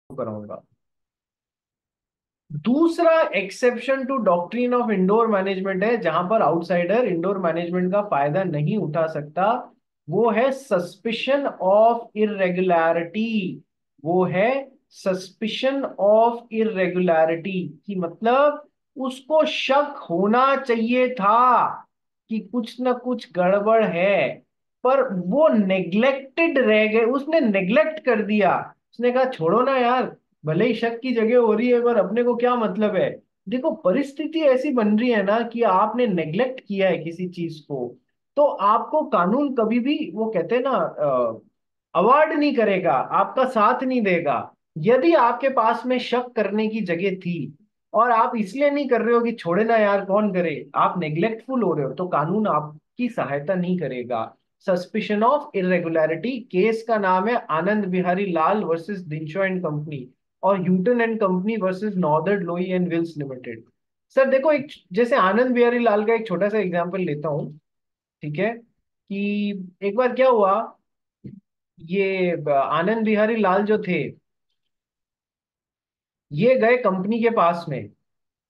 कराऊंगा। दूसरा exception to doctrine of indoor management है, जहां पर आउटसाइडर इंडोर मैनेजमेंट का फायदा नहीं उठा सकता। वो है सस्पिशन ऑफ इरेगुलरिटी। वो है सस्पिशन ऑफ इरेगुलरिटी की मतलब उसको शक होना चाहिए था कि कुछ ना कुछ गड़बड़ है, पर वो नेग्लेक्टेड रह गए, उसने नेग्लेक्ट कर दिया। उसने कहा छोड़ो ना यार, भले ही शक की जगह हो रही है पर अपने को क्या मतलब है। देखो परिस्थिति ऐसी बन रही है ना कि आपने नेग्लेक्ट किया है किसी चीज को, तो आपको कानून कभी भी वो कहते हैं ना अवार्ड नहीं करेगा, आपका साथ नहीं देगा। यदि आपके पास में शक करने की जगह थी और आप इसलिए नहीं कर रहे हो कि छोड़े ना यार कौन करे, आप नेग्लेक्टफुल हो रहे हो, तो कानून आपकी सहायता नहीं करेगा। सस्पिशन ऑफ इरेगुलरिटी केस का नाम है आनंद बिहारी लाल वर्सेस दिनशो एंड कंपनी और Houghton and company versus northern लोई एंड विल्स लिमिटेड। सर देखो, एक जैसे आनंद बिहारी लाल का एक छोटा सा एग्जांपल लेता हूँ, ठीक है, कि एक बार क्या हुआ, ये आनंद बिहारी लाल जो थे, ये गए कंपनी के पास में।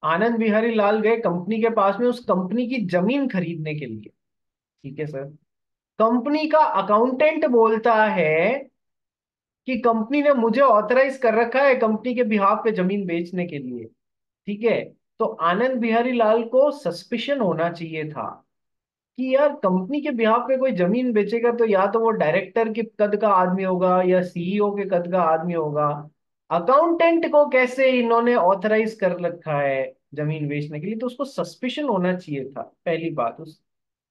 आनंद बिहारी लाल गए कंपनी के पास में उस कंपनी की जमीन खरीदने के लिए। ठीक है सर, कंपनी का अकाउंटेंट बोलता है कि कंपनी ने मुझे ऑथराइज कर रखा है कंपनी के बिहाफ पे जमीन बेचने के लिए। ठीक है, तो आनंद बिहारी लाल को सस्पिशन होना चाहिए था कि यार कंपनी के बिहाफ पे कोई जमीन बेचेगा तो या तो वो डायरेक्टर के कद का आदमी होगा या सीईओ के कद का आदमी होगा। अकाउंटेंट को कैसे इन्होंने ऑथराइज कर रखा है जमीन बेचने के लिए, तो उसको सस्पिशन होना चाहिए था, पहली बात। उस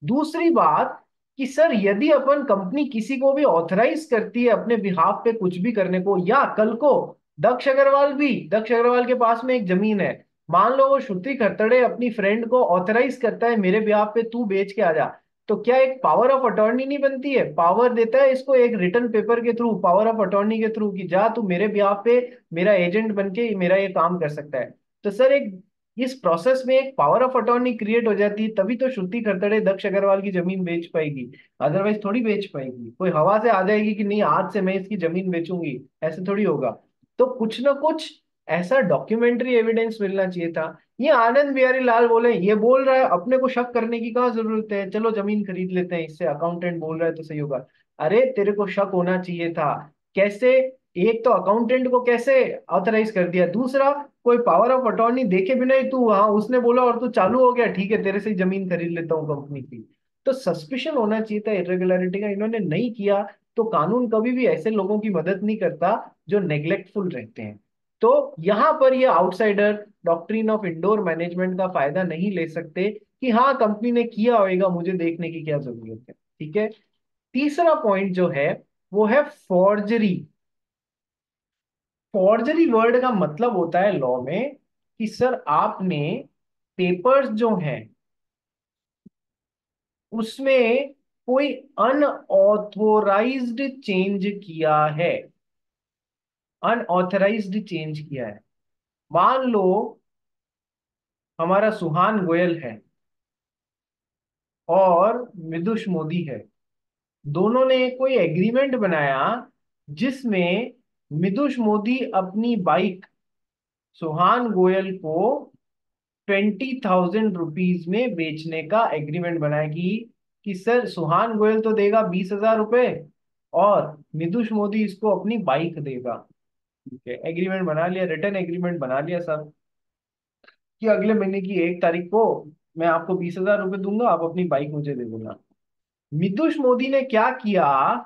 दूसरी बात कि सर यदि अपन कंपनी किसी को भी ऑथराइज करती है अपने बिहाफ पे कुछ भी करने को, या कल को दक्ष अग्रवाल के पास में एक जमीन है, मान लो वो श्रुति खरतड़े अपनी फ्रेंड को ऑथराइज करता है मेरे बिहाफ पे तू बेच के आ जा, तो क्या एक पावर ऑफ अटॉर्नी नहीं बनती है, पावर देता है इसको एक रिटर्न पेपर के थ्रू, पावर ऑफ अटॉर्नी के थ्रू, कि जा तू मेरे बिहाफ पे मेरा एजेंट बन के मेरा ये काम कर सकता है। तो सर एक इस प्रोसेस में एक पावर ऑफ अटॉर्नी क्रिएट हो जाती है, तभी तो श्रुति खरतड़े दक्ष अग्रवाल की जमीन बेच पाएगी। अदरवाइज थोड़ी बेच पाएगी, कोई हवा से आ जाएगी कि नहीं आज से मैं इसकी जमीन बेचूंगी, ऐसे थोड़ी होगा। तो कुछ ना कुछ ऐसा डॉक्यूमेंट्री एविडेंस मिलना चाहिए था। ये आनंद बिहारी लाल बोले, ये बोल रहा है अपने को शक करने की कहाँ जरूरत है, चलो जमीन खरीद लेते हैं इससे, अकाउंटेंट बोल रहा है तो सही होगा। अरे तेरे को शक होना चाहिए था। कैसे? एक तो अकाउंटेंट को कैसे ऑथराइज कर दिया, दूसरा कोई पावर ऑफ अटॉर्नी देखे बिना ही तू, हाँ उसने बोला और तू चालू हो गया, ठीक है तेरे से ही जमीन खरीद लेता हूँ कंपनी की। तो सस्पिशन होना चाहिए था इरेगुलरिटी का, इन्होंने नहीं किया। तो कानून कभी भी ऐसे लोगों की मदद नहीं करता जो नेग्लेक्टफुल रहते हैं। तो यहां पर ये outsider doctrine of indoor management का फायदा नहीं ले सकते कि हाँ कंपनी ने किया होगा, मुझे देखने की क्या जरूरत है। ठीक है, तीसरा पॉइंट जो है वो है फॉर्जरी। फॉर्जरी वर्ड का मतलब होता है लॉ में कि सर आपने पेपर्स जो हैं उसमें कोई अनऑथोराइज्ड चेंज किया है, अनऑथराइज्ड चेंज किया है। मान लो हमारा सुहान गोयल है और मिदुष मोदी है, दोनों ने कोई एग्रीमेंट बनाया जिसमें मिदुष मोदी अपनी बाइक सुहान गोयल को 20,000 रुपीज में बेचने का एग्रीमेंट बनाया कि सर सुहान गोयल तो देगा 20,000 रुपये और मिदुष मोदी इसको अपनी बाइक देगा। ठीक है, एग्रीमेंट बना लिया, रिटर्न एग्रीमेंट बना लिया सब, कि अगले महीने की 1 तारीख को मैं आपको 20,000 रुपये दूंगा, आप अपनी बाइक मुझे दे देना। मिदुष मोदी ने क्या किया,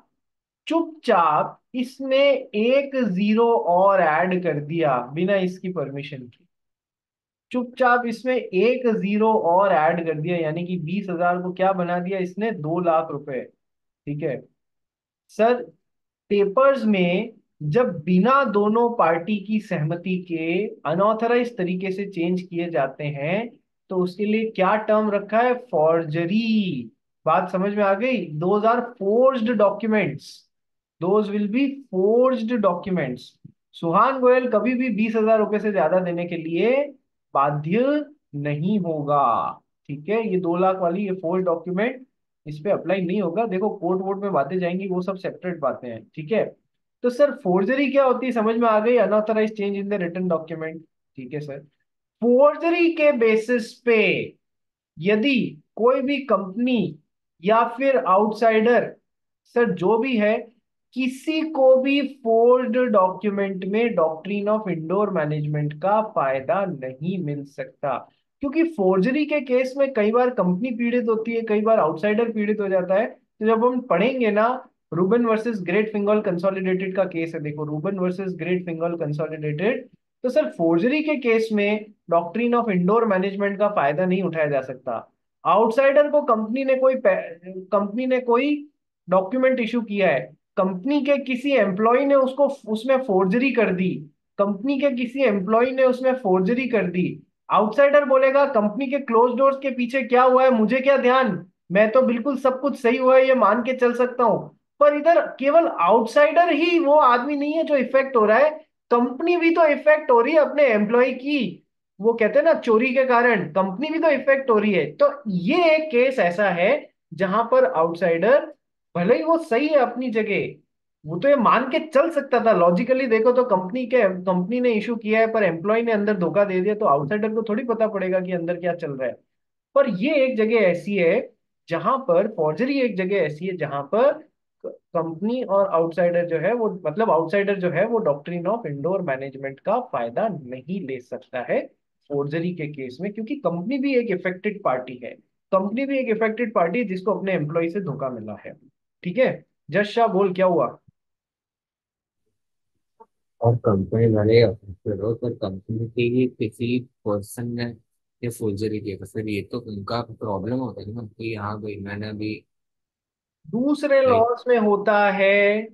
चुपचाप इसमें एक जीरो और ऐड कर दिया बिना इसकी परमिशन के। चुपचाप इसमें एक जीरो और ऐड कर दिया, यानी कि 20,000 को क्या बना दिया इसने, 2 लाख रुपए। ठीक है सर, पेपर्स में जब बिना दोनों पार्टी की सहमति के अनऑथराइज तरीके से चेंज किए जाते हैं तो उसके लिए क्या टर्म रखा है, फॉर्जरी। बात समझ में आ गई? Those are forged documents, those will be forged documents. Suhan Goyal कभी भी 20,000 रुपए से ज्यादा देने के लिए बाध्य नहीं होगा। ठीक है, ये 2 लाख वाली ये फोर्ज डॉक्यूमेंट इस पे अप्लाई नहीं होगा। देखो कोर्ट वोर्ट में बातें जाएंगी, वो सब सेपरेट बातें हैं। ठीक है, तो सर फोर्जरी क्या होती है समझ में आ गई, unauthorize change in the written document. ठीक है सर। फोर्जरी के बेसिस पे यदि कोई भी कंपनी या फिर आउटसाइडर, सर जो भी है, किसी को भी फोर्ज्ड डॉक्यूमेंट में डॉक्ट्रिन ऑफ इंडोर मैनेजमेंट का फायदा नहीं मिल सकता। क्योंकि फोर्जरी के केस में कई बार कंपनी पीड़ित होती है, कई बार आउटसाइडर पीड़ित हो जाता है। तो जब हम पढ़ेंगे ना, रूबन वर्सेस ग्रेट फिंगल कंसोलिडेटेड का केस है, देखो रूबन वर्सेस ग्रेट फिंगल कंसोलिडेटेड। तो सर फोर्जरी के केस में डॉक्ट्रिन ऑफ इंडोर मैनेजमेंट का फायदा नहीं उठाया जा सकता। आउटसाइडर को कंपनी ने कोई डॉक्यूमेंट इशू किया है, कंपनी के किसी एम्प्लॉय ने उसको उसमें फोर्जरी कर दी, कंपनी के किसी एम्प्लॉय ने उसमें फोर्जरी कर दी। आउटसाइडर बोलेगा कंपनी के क्लोज डोर्स के पीछे क्या हुआ है मुझे क्या ध्यान, मैं तो बिल्कुल सब कुछ सही हुआ है ये मान के चल सकता हूं। पर इधर केवल आउटसाइडर ही वो आदमी नहीं है जो इफेक्ट हो रहा है, कंपनी भी तो इफेक्ट हो रही है अपने एम्प्लॉय की। वो कहते हैं ना चोरी के कारण कंपनी भी तो इफेक्ट हो रही है। तो ये एक केस ऐसा है जहां पर आउटसाइडर भले ही वो सही है अपनी जगह, वो तो ये मान के चल सकता था लॉजिकली देखो तो कंपनी ने इशू किया है पर एम्प्लॉय ने अंदर धोखा दे दिया, तो आउटसाइडर को थोड़ी पता पड़ेगा कि अंदर क्या चल रहा है। पर ये एक जगह ऐसी है जहां पर फॉर्जरी, एक जगह ऐसी है जहां पर कंपनी और आउटसाइडर जो है वो, मतलब आउटसाइडर जो है वो डॉक्ट्रिन ऑफ इंडोर मैनेजमेंट का फायदा नहीं ले सकता है फोर्जरी के केस में, क्योंकि कंपनी भी एक इफेक्टेड पार्टी है। कंपनी भी एक इफेक्टेड पार्टी है जिसको अपने एम्प्लॉय से धोखा मिला है। ठीक है। जस शाह बोल क्या हुआ। और कंपनी भले अफेक्टेड हो, पर कंपनी के ही किसी पर्सन ने ये फोर्जरी किया तो फिर ये तो उनका प्रॉब्लम होता है ना कि हाँ भाई मैंने अभी दूसरे लाइक। लॉज में होता है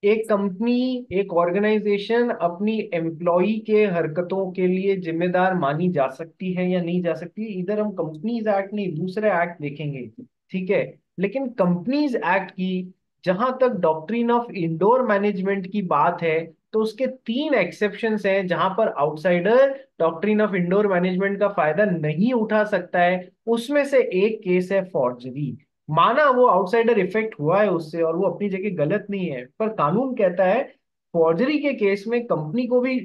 एक कंपनी, एक ऑर्गेनाइजेशन अपनी एम्प्लॉय के हरकतों के लिए जिम्मेदार मानी जा सकती है या नहीं जा सकती, इधर हम कंपनीज एक्ट नहीं दूसरे एक्ट देखेंगे। ठीक है। लेकिन कंपनीज एक्ट की जहां तक डॉक्ट्रिन ऑफ इंडोर मैनेजमेंट की बात है, तो उसके तीन एक्सेप्शंस हैं जहां पर outsider doctrine of indoor management का फायदा नहीं उठा सकता है। उसमें से एक केस है फॉर्जरी। माना वो आउटसाइडर इफेक्ट हुआ है उससे और वो अपनी जगह गलत नहीं है, पर कानून कहता है फॉर्जरी के केस में कंपनी को भी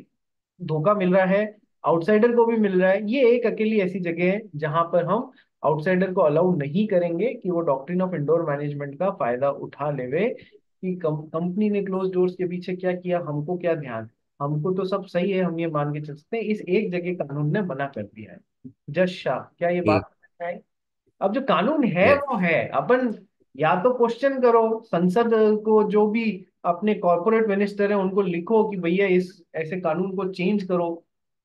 धोखा मिल रहा है, आउटसाइडर को भी मिल रहा है। ये एक अकेली ऐसी जगह है जहां पर हम आउटसाइडर को अलाउ नहीं करेंगे कि वो डॉक्ट्रिन ऑफ इंडोर मैनेजमेंट का फायदा उठा लेवे कि कंपनी ने क्लोज डोर्स के पीछे क्या किया हमको क्या ध्यान, हमको तो सब सही है हम ये मान के चल सकते हैं। इस एक जगह कानून ने मना कर दिया है। जज शाह क्या ये बात है। अब जो कानून है यस। वो है, अपन या तो क्वेश्चन करो संसद को, जो भी अपने कॉर्पोरेट मिनिस्टर है उनको लिखो कि भैया इस ऐसे कानून को चेंज करो।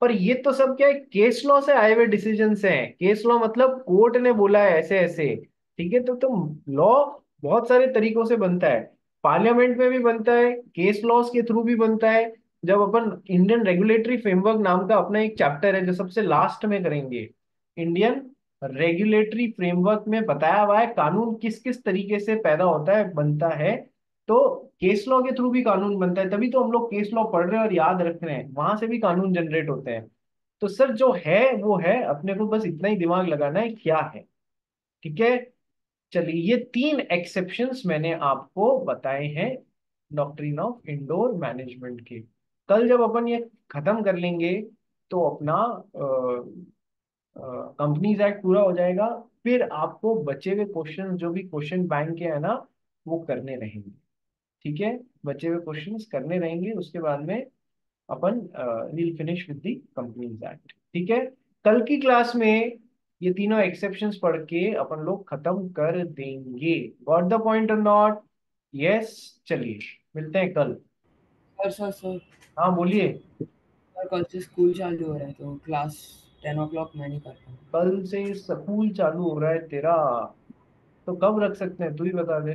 पर ये तो सब क्या है, केस लॉ से आए हुए डिसीजन से हैं। केस लॉ मतलब कोर्ट ने बोला है ऐसे ऐसे। ठीक है। तो लॉ बहुत सारे तरीकों से बनता है, पार्लियामेंट में भी बनता है, केस लॉस के थ्रू भी बनता है। जब अपन इंडियन रेगुलेटरी फ्रेमवर्क नाम का अपना एक चैप्टर है जो सबसे लास्ट में करेंगे, इंडियन रेगुलेटरी फ्रेमवर्क में बताया हुआ है कानून किस किस तरीके से पैदा होता है बनता है। तो केस लॉ के थ्रू भी कानून बनता है, तभी तो हम लोग केस लॉ पढ़ रहे हैं और याद रख रहे हैं, वहां से भी कानून जनरेट होते हैं। तो सर जो है वो है, अपने को बस इतना ही दिमाग लगाना है क्या है। ठीक है। चलिए ये तीन एक्सेप्शंस मैंने आपको बताए हैं डॉक्ट्रिन ऑफ इंडोर मैनेजमेंट के। कल जब अपन ये खत्म कर लेंगे तो अपना कंपनीज एक्ट पूरा हो जाएगा। फिर आपको बचे हुए क्वेश्चन जो भी क्वेश्चन बैंक के है ना वो करने रहेंगे। ठीक है। बचे हुए क्वेश्चंस करने रहेंगे, उसके बाद में अपन will finish with the companies act. ठीक है। कल की क्लास में ये तीनों एक्सेप्शंस पढ़ के अपन लोग खत्म कर देंगे। गॉट द पॉइंट और नॉट। यस। चलिए मिलते हैं कल। सर सर सर हाँ बोलिए। सर कल से स्कूल चालू हो रहा है तो क्लास 10 o'clock मैं नहीं कर पाऊंगा। कल से स्कूल चालू हो रहा है तेरा, तो कब रख सकते हैं तू ही बता दे।